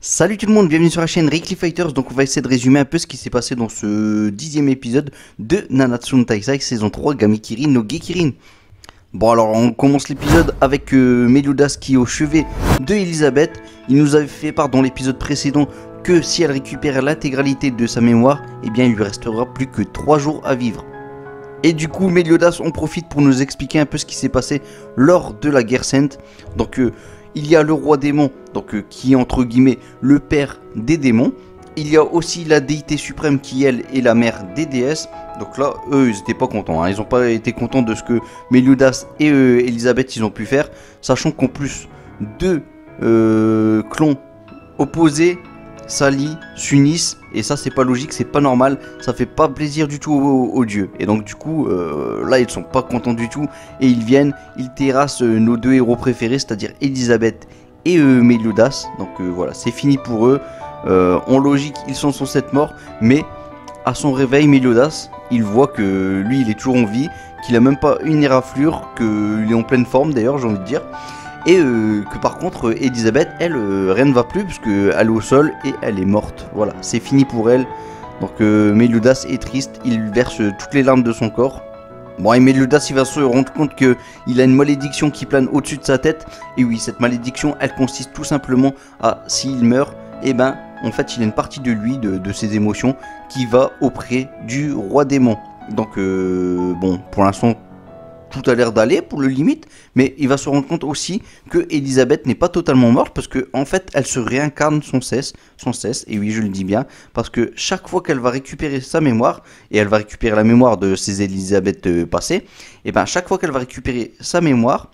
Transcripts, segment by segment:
Salut tout le monde, bienvenue sur la chaîne Rickly Fighters. Donc on va essayer de résumer un peu ce qui s'est passé dans ce 10e épisode de Nanatsu no Taizai saison 3 Gamikirin no Gekirin. Bon alors on commence l'épisode avec Meliodas qui est au chevet de Elisabeth. Il nous avait fait part dans l'épisode précédent que si elle récupère l'intégralité de sa mémoire, eh bien il lui restera plus que 3 jours à vivre. Et du coup Meliodas en profite pour nous expliquer un peu ce qui s'est passé lors de la guerre sainte. Donc il y a le roi démon, donc qui est entre guillemets le père des démons. Il y a aussi la déité suprême qui elle est la mère des déesses. Donc là, eux, ils n'étaient pas contents. Hein. Ils n'ont pas été contents de ce que Meliodas et Elisabeth ils ont pu faire, sachant qu'en plus deux clans opposés s'allient, s'unissent, et ça c'est pas logique, c'est pas normal, ça fait pas plaisir du tout aux dieux. Et donc du coup, là ils sont pas contents du tout, et ils viennent, ils terrassent nos deux héros préférés, c'est-à-dire Elisabeth et Meliodas. Donc voilà, c'est fini pour eux. En logique, ils sont censés être morts, mais à son réveil, Meliodas, il voit que lui il est toujours en vie, qu'il a même pas une éraflure, qu'il est en pleine forme d'ailleurs, j'ai envie de dire. Et que par contre Elisabeth, elle, rien ne va plus puisque elle est au sol et elle est morte. Voilà, c'est fini pour elle. Donc Meliodas est triste, il verse toutes les larmes de son corps. Bon, et Meliodas il va se rendre compte qu'il a une malédiction qui plane au-dessus de sa tête. Et oui, cette malédiction, elle consiste tout simplement à, s'il meurt, et ben en fait il a une partie de lui, de ses émotions, qui va auprès du roi démon. Donc bon, pour l'instant tout a l'air d'aller pour le limite, mais il va se rendre compte aussi que Elisabeth n'est pas totalement morte parce que en fait elle se réincarne sans cesse, et oui je le dis bien, parce que chaque fois qu'elle va récupérer sa mémoire, et elle va récupérer la mémoire de ses Elisabeth passées, et bien chaque fois qu'elle va récupérer sa mémoire,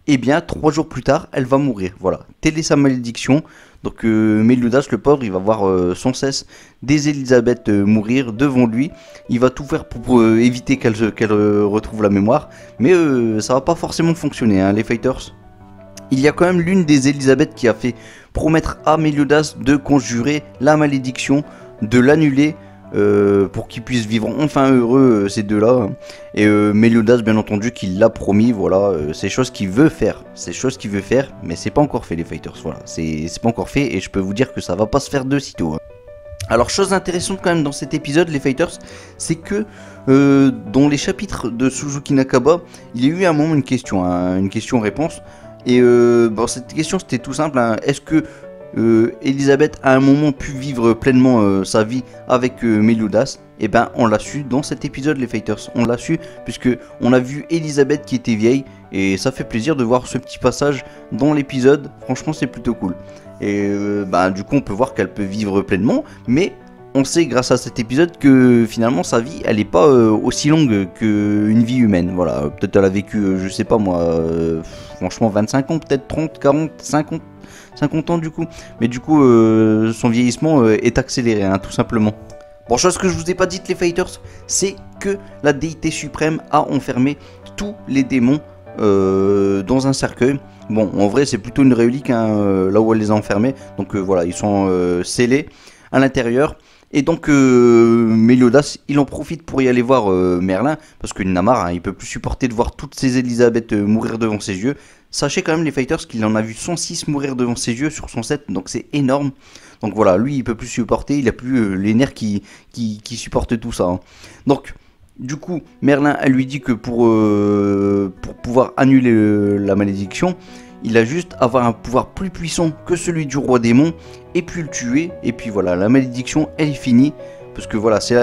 et bien 3 jours plus tard elle va mourir. Voilà, telle est sa malédiction. Donc Meliodas, le pauvre, il va voir sans cesse des Elisabeth mourir devant lui. Il va tout faire pour éviter qu'elle retrouve la mémoire. Mais ça va pas forcément fonctionner, hein, les fighters. Il y a quand même l'une des Elisabeth qui a fait promettre à Meliodas de conjurer la malédiction, de l'annuler, pour qu'ils puissent vivre enfin heureux, ces deux-là. Et Meliodas, bien entendu, qui l'a promis, voilà, c'est choses qu'il veut faire. C'est choses qu'il veut faire, mais c'est pas encore fait, les fighters, voilà. C'est pas encore fait, et je peux vous dire que ça va pas se faire de sitôt. Hein. Alors, chose intéressante quand même dans cet épisode, les fighters, c'est que dans les chapitres de Suzuki Nakaba, il y a eu à un moment une question, hein, une question-réponse. Et bon, cette question, c'était tout simple, hein. Est-ce que Elisabeth a à un moment pu vivre pleinement sa vie avec Meliodas? Et ben on l'a su dans cet épisode, les fighters. On l'a su puisque on a vu Elisabeth qui était vieille, et ça fait plaisir de voir ce petit passage dans l'épisode. Franchement c'est plutôt cool. Et bah, du coup on peut voir qu'elle peut vivre pleinement, mais on sait grâce à cet épisode que finalement sa vie elle est pas aussi longue qu'une vie humaine. Voilà, peut-être elle a vécu je sais pas moi, franchement 25 ans, peut-être 30, 40, 50 ans du coup. Mais du coup son vieillissement est accéléré, hein, tout simplement. Bon, chose que je vous ai pas dite, les fighters, c'est que la déité suprême a enfermé tous les démons dans un cercueil. Bon, en vrai c'est plutôt une relique, hein, là où elle les a enfermés. Donc voilà, ils sont scellés à l'intérieur. Et donc Meliodas, il en profite pour y aller voir Merlin, parce qu'il n'a marre, hein, il peut plus supporter de voir toutes ces Elisabeth mourir devant ses yeux. Sachez quand même, les fighters, qu'il en a vu 106 mourir devant ses yeux sur son set, donc c'est énorme. Donc voilà, lui il peut plus supporter, il a plus les nerfs qui supportent tout ça. Hein. Donc du coup, Merlin, elle lui dit que pour pouvoir annuler la malédiction, il a juste à avoir un pouvoir plus puissant que celui du roi démon, et puis le tuer, et puis voilà, la malédiction elle est finie. Parce que voilà, c'est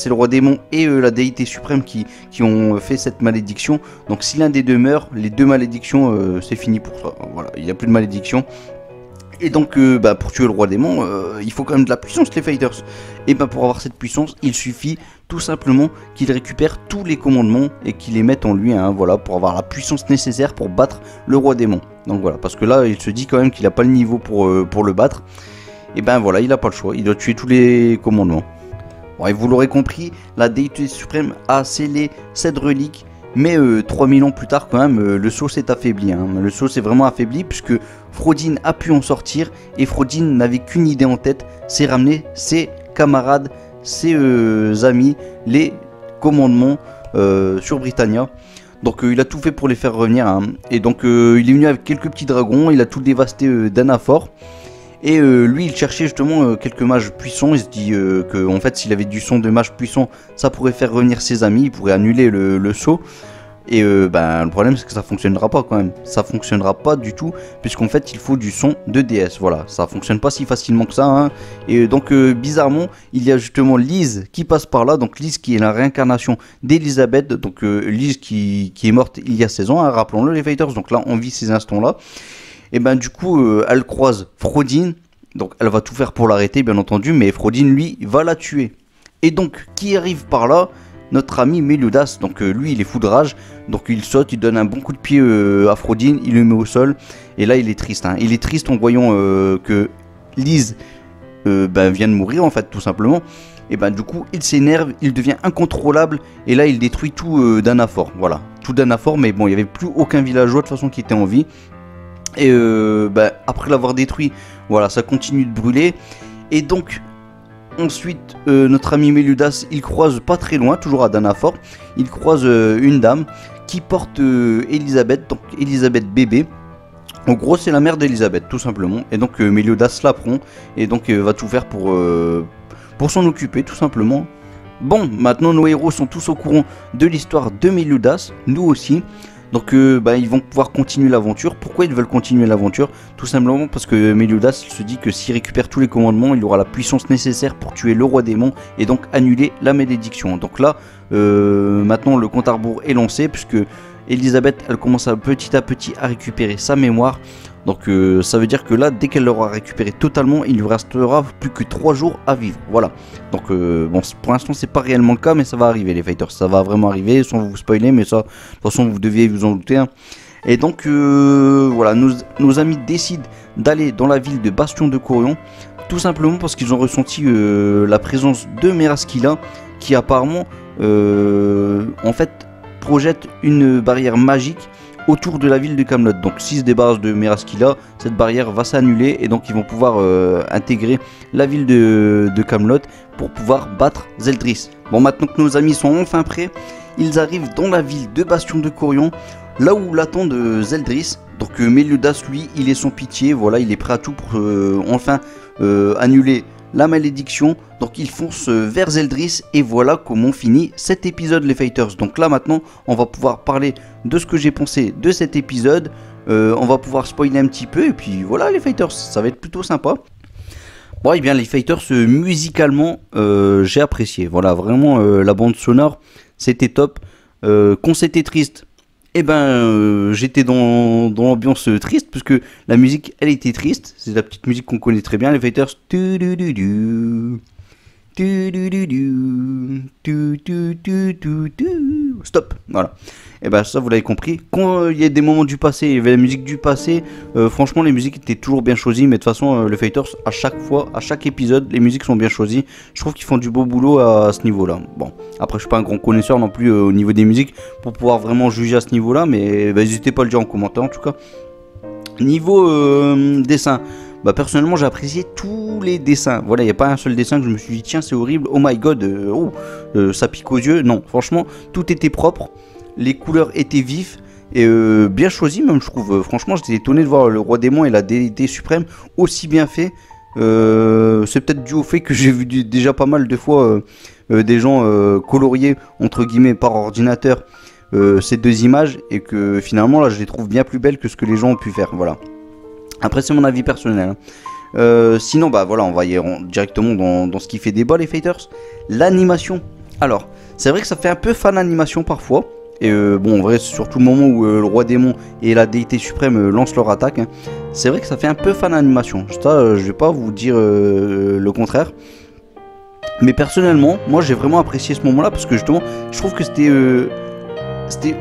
le roi démon et la déité suprême qui ont fait cette malédiction. Donc si l'un des deux meurt, les deux malédictions, c'est fini pour ça. Voilà, il n'y a plus de malédiction. Et donc bah, pour tuer le roi démon, il faut quand même de la puissance, les fighters. Et bah, pour avoir cette puissance, il suffit tout simplement qu'il récupère tous les commandements et qu'il les mette en lui, hein, voilà, pour avoir la puissance nécessaire pour battre le roi démon. Donc voilà, parce que là il se dit quand même qu'il n'a pas le niveau pour le battre. Et ben voilà, il n'a pas le choix, il doit tuer tous les commandements. Bon, et vous l'aurez compris, la déité suprême a scellé cette relique, mais 3000 ans plus tard quand même, le sceau s'est affaibli. Hein. Le sceau s'est vraiment affaibli puisque Frodin a pu en sortir, et Frodin n'avait qu'une idée en tête, c'est ramener ses camarades, ses amis, les commandements sur Britannia. Donc il a tout fait pour les faire revenir, hein. Et donc il est venu avec quelques petits dragons, il a tout dévasté d'Anafor. Et lui il cherchait justement quelques mages puissants. Il se dit que en fait s'il avait du son de mage puissant, ça pourrait faire revenir ses amis, il pourrait annuler le saut. Et le problème c'est que ça fonctionnera pas quand même. Ça fonctionnera pas du tout, puisqu'en fait il faut du son de déesse. Voilà, ça fonctionne pas si facilement que ça, hein. Et donc bizarrement, il y a justement Lise qui passe par là. Donc Lise qui est la réincarnation d'Elisabeth. Donc Lise qui est morte il y a 16 ans, hein, rappelons-le les fighters. Donc là on vit ces instants là. Et du coup elle croise Frodin. Donc elle va tout faire pour l'arrêter bien entendu, mais Frodin lui va la tuer. Et donc qui arrive par là? Notre ami Meliodas, donc lui il est fou de rage, donc il saute, il donne un bon coup de pied à Frodin, il le met au sol, et là il est triste, hein. Il est triste en voyant que Lise vient de mourir en fait tout simplement, et du coup il s'énerve, il devient incontrôlable, et là il détruit tout d'Anafor, voilà, tout d'Anafor, mais bon il n'y avait plus aucun villageois de toute façon qui était en vie, et après l'avoir détruit, voilà ça continue de brûler, et donc... Ensuite, notre ami Meliodas, il croise pas très loin, toujours à Danafor, il croise une dame qui porte Elisabeth, donc Elisabeth bébé. En gros, c'est la mère d'Elisabeth, tout simplement. Et donc Meliodas l'apprend et donc va tout faire pour s'en occuper, tout simplement. Bon, maintenant nos héros sont tous au courant de l'histoire de Meliodas, nous aussi. Donc ils vont pouvoir continuer l'aventure. Pourquoi ils veulent continuer l'aventure? Tout simplement parce que Meliodas se dit que s'il récupère tous les commandements, il aura la puissance nécessaire pour tuer le roi démon et donc annuler la malédiction. Donc là, maintenant le compte à rebours est lancé puisque Elisabeth elle commence petit à petit à récupérer sa mémoire. Donc ça veut dire que là, dès qu'elle l'aura récupéré totalement, il lui restera plus que 3 jours à vivre. Voilà. Donc bon, pour l'instant c'est pas réellement le cas, mais ça va arriver les fighters. Ça va vraiment arriver, sans vous spoiler, mais ça, de toute façon vous deviez vous en douter, hein. Et donc voilà, nos amis décident d'aller dans la ville de Bastion de Corion. Tout simplement parce qu'ils ont ressenti la présence de Meraskila, qui apparemment en fait projette une barrière magique autour de la ville de Camelot. Donc s'ils se débarrassent de Meraskila, cette barrière va s'annuler et donc ils vont pouvoir intégrer la ville de Camelot pour pouvoir battre Zeldris. Bon, maintenant que nos amis sont enfin prêts, ils arrivent dans la ville de Bastion de Corion, là où l'attendent Zeldris. Donc Meliodas lui, il est sans pitié, voilà, il est prêt à tout pour enfin annuler la malédiction. Donc ils foncent vers Zeldris et voilà comment finit cet épisode les fighters. Donc là maintenant on va pouvoir parler de ce que j'ai pensé de cet épisode, on va pouvoir spoiler un petit peu et puis voilà les fighters, ça va être plutôt sympa. Bon et bien les fighters musicalement j'ai apprécié, voilà vraiment la bande sonore c'était top, quand c'était triste j'étais dans l'ambiance triste parce que la musique elle était triste, c'est la petite musique qu'on connaît très bien les fighters. Stop, voilà. Et ça vous l'avez compris. Quand il y a des moments du passé, il y avait la musique du passé. Franchement, les musiques étaient toujours bien choisies. Mais de toute façon, le Fighters, à chaque fois, à chaque épisode, les musiques sont bien choisies. Je trouve qu'ils font du beau boulot à ce niveau-là. Bon, après, je suis pas un grand connaisseur non plus au niveau des musiques pour pouvoir vraiment juger à ce niveau-là. Mais n'hésitez pas à le dire en commentaire en tout cas. Niveau dessin. Personnellement j'ai apprécié tous les dessins. Voilà, il n'y a pas un seul dessin que je me suis dit tiens c'est horrible, oh my god, ça pique aux yeux. Non, franchement tout était propre, les couleurs étaient vives et bien choisies même je trouve. Franchement j'étais étonné de voir le roi démon et la déité suprême aussi bien fait. C'est peut-être dû au fait que j'ai vu déjà pas mal de fois des gens colorier entre guillemets par ordinateur ces deux images et que finalement là je les trouve bien plus belles que ce que les gens ont pu faire. Voilà. Après c'est mon avis personnel, hein. Sinon voilà on va y aller directement dans ce qui fait débat les fighters. L'animation, alors c'est vrai que ça fait un peu fan animation parfois. Et bon en vrai surtout le moment où le roi démon et la déité suprême lancent leur attaque, hein. C'est vrai que ça fait un peu fan animation. Ça je vais pas vous dire le contraire. Mais personnellement moi j'ai vraiment apprécié ce moment là parce que justement je trouve que c'était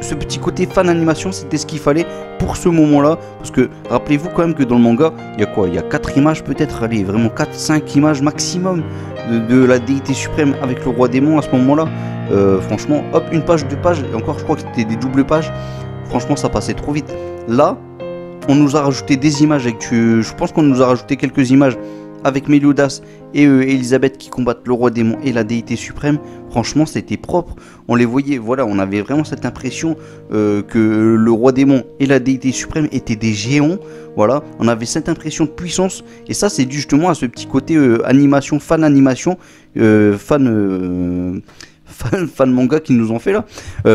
ce petit côté fan animation, c'était ce qu'il fallait pour ce moment là. Parce que rappelez-vous quand même que dans le manga il y a quoi, il y a 4 images peut-être, allez vraiment 4-5 images maximum de la déité suprême avec le roi démon à ce moment là. Franchement hop, une page, 2 pages, et encore je crois que c'était des doubles pages. Franchement ça passait trop vite. Là on nous a rajouté des images avec, je pense qu'on nous a rajouté quelques images avec Meliodas et Elisabeth qui combattent le roi démon et la déité suprême, franchement c'était propre, on les voyait, voilà, on avait vraiment cette impression que le roi démon et la déité suprême étaient des géants, voilà, on avait cette impression de puissance, et ça c'est dû justement à ce petit côté animation, fan manga qu'ils nous ont fait là.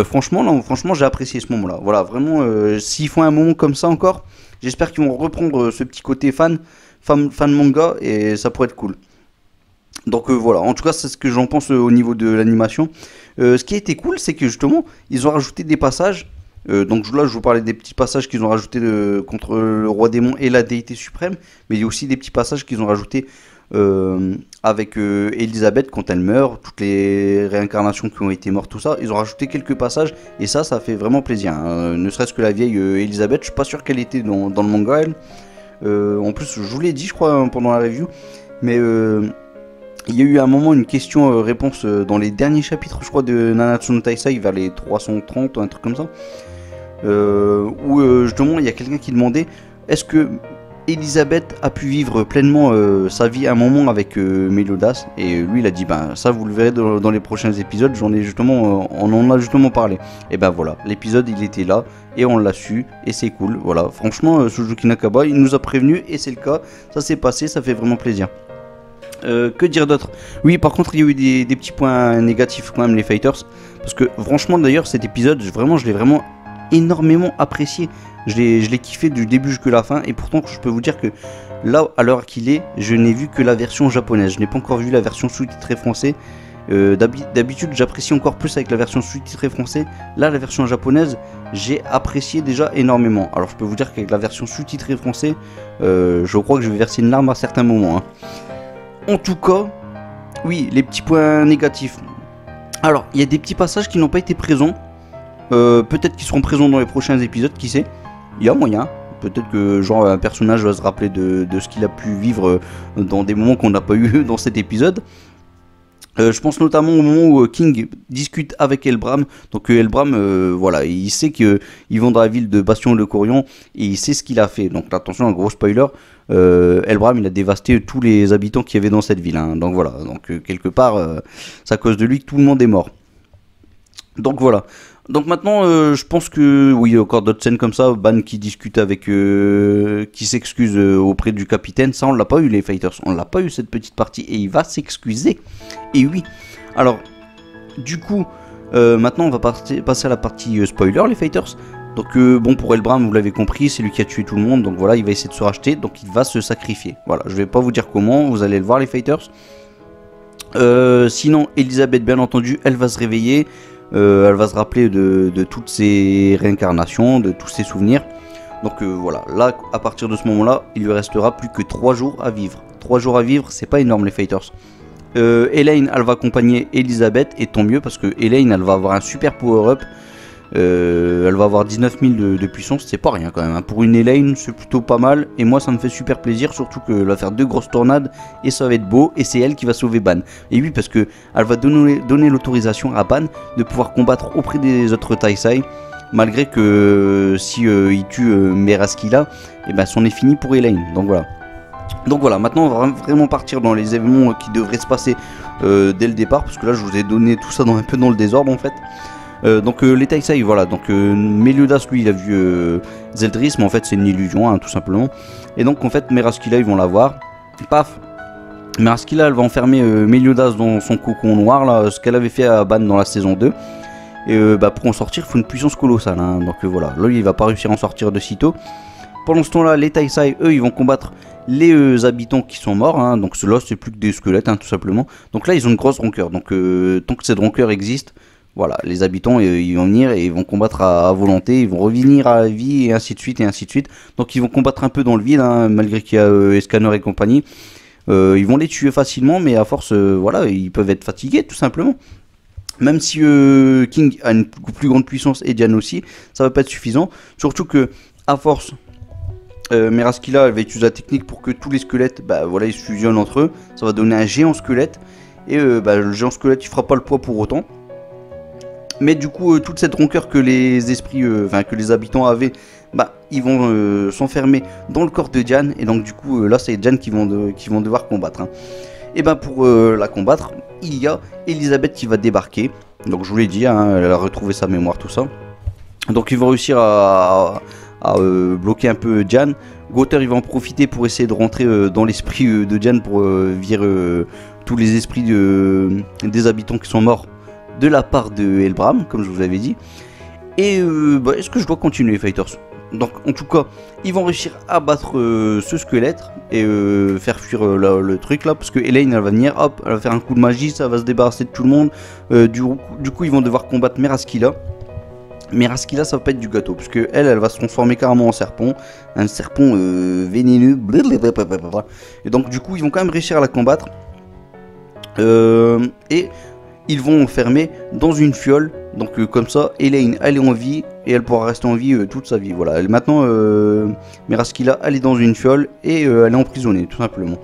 Franchement j'ai apprécié ce moment là, voilà, vraiment, s'ils font un moment comme ça encore, j'espère qu'ils vont reprendre ce petit côté fan manga et ça pourrait être cool. Donc voilà, en tout cas c'est ce que j'en pense au niveau de l'animation. Ce qui a été cool, c'est que justement ils ont rajouté des passages. Donc là je vous parlais des petits passages qu'ils ont rajoutés contre le roi démon et la déité suprême, mais il y a aussi des petits passages qu'ils ont rajoutés avec Elisabeth quand elle meurt, toutes les réincarnations qui ont été mortes, tout ça. Ils ont rajouté quelques passages et ça fait vraiment plaisir, hein. Ne serait-ce que la vieille Elisabeth, je suis pas sûr qu'elle était dans le manga elle. En plus, je vous l'ai dit, je crois, pendant la review, mais il y a eu à un moment une question-réponse dans les derniers chapitres, je crois, de Nanatsu no Taisai, vers les 330, un truc comme ça, où justement il y a quelqu'un qui demandait est-ce que Elisabeth a pu vivre pleinement sa vie à un moment avec Meliodas, et lui il a dit ben ça vous le verrez dans les prochains épisodes, on en a justement parlé, et ben voilà, l'épisode il était là et on l'a su et c'est cool, voilà, franchement Suzuki Nakaba il nous a prévenu et c'est le cas, ça s'est passé, ça fait vraiment plaisir. Que dire d'autre? Oui, par contre, il y a eu des petits points négatifs quand même, les fighters. Parce que franchement, d'ailleurs, cet épisode, je l'ai vraiment énormément apprécié. Je l'ai kiffé du début jusqu'à la fin. Et pourtant, je peux vous dire que là, à l'heure qu'il est, je n'ai vu que la version japonaise. Je n'ai pas encore vu la version sous-titrée français. D'habitude, j'apprécie encore plus avec la version sous-titrée français. Là, la version japonaise, j'ai apprécié déjà énormément. Alors, je peux vous dire qu'avec la version sous-titrée français, je crois que je vais verser une larme à certains moments, hein. En tout cas, oui, les petits points négatifs. Alors, il y a des petits passages qui n'ont pas été présents. Peut-être qu'ils seront présents dans les prochains épisodes, qui sait. Il y a moyen. Peut-être que genre un personnage va se rappeler de ce qu'il a pu vivre dans des moments qu'on n'a pas eu dans cet épisode. Je pense notamment au moment où King discute avec Elbram. Donc Elbram, voilà, il sait qu'ils vont dans la ville de Bastion-le-Corion et il sait ce qu'il a fait. Donc attention, un gros spoiler, Elbram il a dévasté tous les habitants qu'il y avait dans cette ville, hein. Donc voilà, donc quelque part, c'est à cause de lui que tout le monde est mort. Donc voilà. Donc maintenant, je pense que oui, il y a encore d'autres scènes comme ça. Ban qui discute avec, qui s'excuse auprès du capitaine. Ça, on l'a pas eu les fighters. On l'a pas eu cette petite partie et il va s'excuser. Et oui. Alors, du coup, maintenant on va passer à la partie spoiler, les fighters. Donc bon, pour Elbram, vous l'avez compris, c'est lui qui a tué tout le monde. Donc voilà, il va essayer de se racheter. Donc il va se sacrifier. Voilà, je vais pas vous dire comment. Vous allez le voir, les fighters. Sinon, Elisabeth, bien entendu, elle va se réveiller. Elle va se rappeler de toutes ses réincarnations, de tous ses souvenirs. Donc voilà, là, à partir de ce moment-là, il lui restera plus que 3 jours à vivre. 3 jours à vivre, c'est pas énorme, les fighters. Elaine, elle va accompagner Elisabeth, et tant mieux, parce que Elaine, elle va avoir un super power-up. Elle va avoir 19 000 de puissance, c'est pas rien quand même, hein. Pour une Elaine, c'est plutôt pas mal. Et moi, ça me fait super plaisir, surtout qu'elle va faire 2 grosses tornades et ça va être beau. Et c'est elle qui va sauver Ban. Et oui, parce que elle va donner l'autorisation à Ban de pouvoir combattre auprès des autres Taisai. Malgré que si il tue Meraskila, et ben c'en est fini pour Elaine. Donc voilà, maintenant on va vraiment partir dans les événements qui devraient se passer dès le départ. Parce que là, je vous ai donné tout ça un peu dans le désordre en fait. Donc les Taisai, voilà, donc Meliodas lui il a vu Zeldris, mais en fait c'est une illusion, hein, tout simplement. Et donc en fait Meraskila ils vont la voir, paf, Meraskila elle va enfermer Meliodas dans son cocon noir, là, ce qu'elle avait fait à Ban dans la saison 2. Et pour en sortir il faut une puissance colossale, hein. Donc voilà, là il va pas réussir à en sortir de sitôt. Pendant ce temps là, les Taisai eux ils vont combattre les habitants qui sont morts, hein. Donc ceux-là c'est plus que des squelettes, hein, tout simplement. Donc là ils ont une grosse rancœur, donc tant que cette rancœur existe, voilà, les habitants ils vont venir et ils vont combattre à volonté, ils vont revenir à la vie et ainsi de suite et ainsi de suite. Donc ils vont combattre un peu dans le vide, hein, malgré qu'il y a Escanor et compagnie. Ils vont les tuer facilement, mais à force, voilà, ils peuvent être fatigués tout simplement. Même si King a une plus grande puissance et Diane aussi, ça va pas être suffisant. Surtout que à force, Meraskila elle va utiliser la technique pour que tous les squelettes, voilà, ils se fusionnent entre eux. Ça va donner un géant squelette et le géant squelette il fera pas le poids pour autant. Mais du coup, toute cette rancœur que les esprits, que les habitants avaient bah, ils vont s'enfermer dans le corps de Diane. Et donc du coup, là, c'est Diane qui vont devoir combattre. Hein. Et ben pour la combattre, il y a Elisabeth qui va débarquer. Donc je vous l'ai dit, hein, elle a retrouvé sa mémoire, tout ça. Donc ils vont réussir à bloquer un peu Diane. Gunther il va en profiter pour essayer de rentrer dans l'esprit de Diane pour virer tous les esprits des habitants qui sont morts de la part de Helbram, comme je vous avais dit. Et bah, est-ce que je dois continuer, Fighters? Donc en tout cas, ils vont réussir à battre ce squelette et faire fuir le truc là, parce que Elaine elle va venir, hop, elle va faire un coup de magie, ça va se débarrasser de tout le monde. Du coup ils vont devoir combattre Meraskila. Meraskila ça va pas être du gâteau, parce que elle va se transformer carrément en serpent, un serpent vénéneux. Et donc du coup ils vont quand même réussir à la combattre. Et ils vont enfermer dans une fiole. Donc comme ça, Elaine elle est en vie et elle pourra rester en vie toute sa vie. Voilà. Maintenant, Meraskila elle est dans une fiole et elle est emprisonnée tout simplement.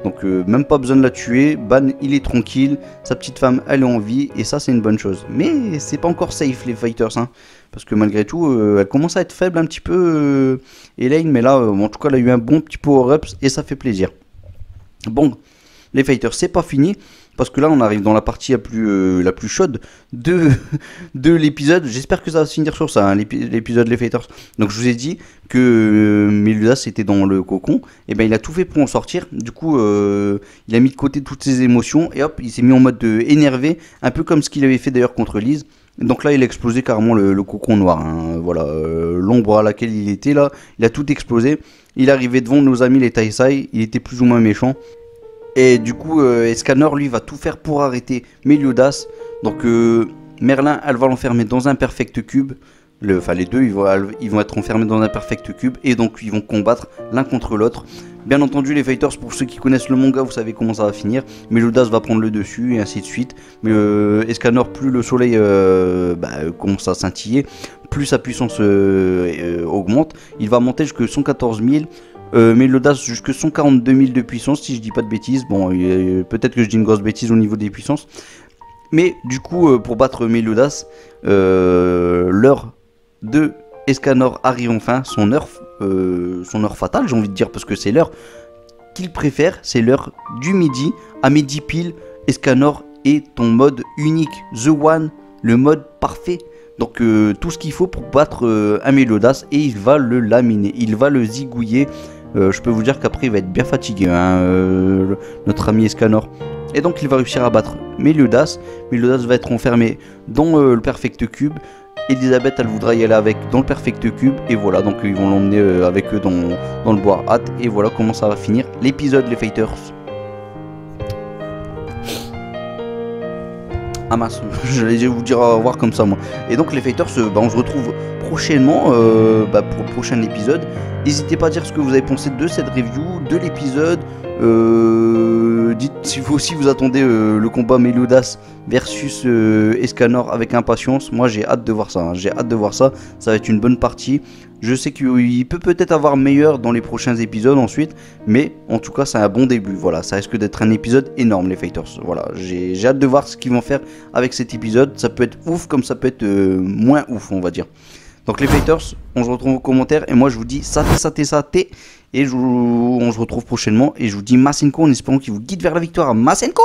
Donc même pas besoin de la tuer. Ban il est tranquille, sa petite femme elle est en vie et ça c'est une bonne chose. Mais c'est pas encore safe les fighters, hein, parce que malgré tout elle commence à être faible un petit peu Elaine, mais là en tout cas elle a eu un bon petit power-up et ça fait plaisir. Bon, les fighters c'est pas fini. Parce que là on arrive dans la partie la plus chaude de l'épisode. J'espère que ça va se finir sur ça, hein, l'épisode Les Fighters. Donc je vous ai dit que Meludas était dans le cocon. Et ben il a tout fait pour en sortir. Du coup il a mis de côté toutes ses émotions. Et hop il s'est mis en mode énervé. Un peu comme ce qu'il avait fait d'ailleurs contre Lise. Donc là il a explosé carrément le cocon noir, hein. Voilà, l'ombre à laquelle il était là. Il a tout explosé. Il est arrivé devant nos amis les Taisai. Il était plus ou moins méchant. Et du coup, Escanor, lui, va tout faire pour arrêter Meliodas. Donc, Merlin, elle va l'enfermer dans un perfect cube. Enfin, les deux, ils vont être enfermés dans un perfect cube. Et donc, ils vont combattre l'un contre l'autre. Bien entendu, les fighters, pour ceux qui connaissent le manga, vous savez comment ça va finir. Meliodas va prendre le dessus, et ainsi de suite. Mais Escanor, plus le soleil commence à scintiller, plus sa puissance augmente. Il va monter jusqu'à 114 000. Meliodas jusque 142 000 de puissance, si je dis pas de bêtises. Bon, peut-être que je dis une grosse bêtise au niveau des puissances. Mais du coup, pour battre Meliodas, l'heure de Escanor arrive enfin, son heure fatale, j'ai envie de dire, parce que c'est l'heure qu'il préfère, c'est l'heure du midi. À midi pile, Escanor est en mode unique, The One, le mode parfait. Donc tout ce qu'il faut pour battre un Meliodas, et il va le laminer, il va le zigouiller. Je peux vous dire qu'après il va être bien fatigué, hein, notre ami Escanor. Et donc il va réussir à battre Meliodas. Meliodas va être enfermé dans le Perfect Cube. Elisabeth elle voudra y aller avec dans le Perfect Cube. Et voilà, donc ils vont l'emmener avec eux dans le bois hâte. Et voilà comment ça va finir l'épisode les fighters. Ah mince, j'allais vous dire au revoir comme ça moi. Et donc les fighters, on se retrouve prochainement pour le prochain épisode. N'hésitez pas à dire ce que vous avez pensé de cette review, de l'épisode. Dites si vous aussi vous attendez le combat Meliodas versus Escanor avec impatience. Moi j'ai hâte de voir ça, hein. J'ai hâte de voir ça. Ça va être une bonne partie. Je sais qu'il peut peut-être avoir meilleur dans les prochains épisodes ensuite, mais en tout cas c'est un bon début. Voilà, ça risque d'être un épisode énorme les fighters. Voilà, j'ai hâte de voir ce qu'ils vont faire avec cet épisode. Ça peut être ouf comme ça peut être moins ouf, on va dire. Donc les fighters, on se retrouve aux commentaires et moi je vous dis saté et on se retrouve prochainement et je vous dis Masenko en espérant qu'il vous guide vers la victoire. Masenko!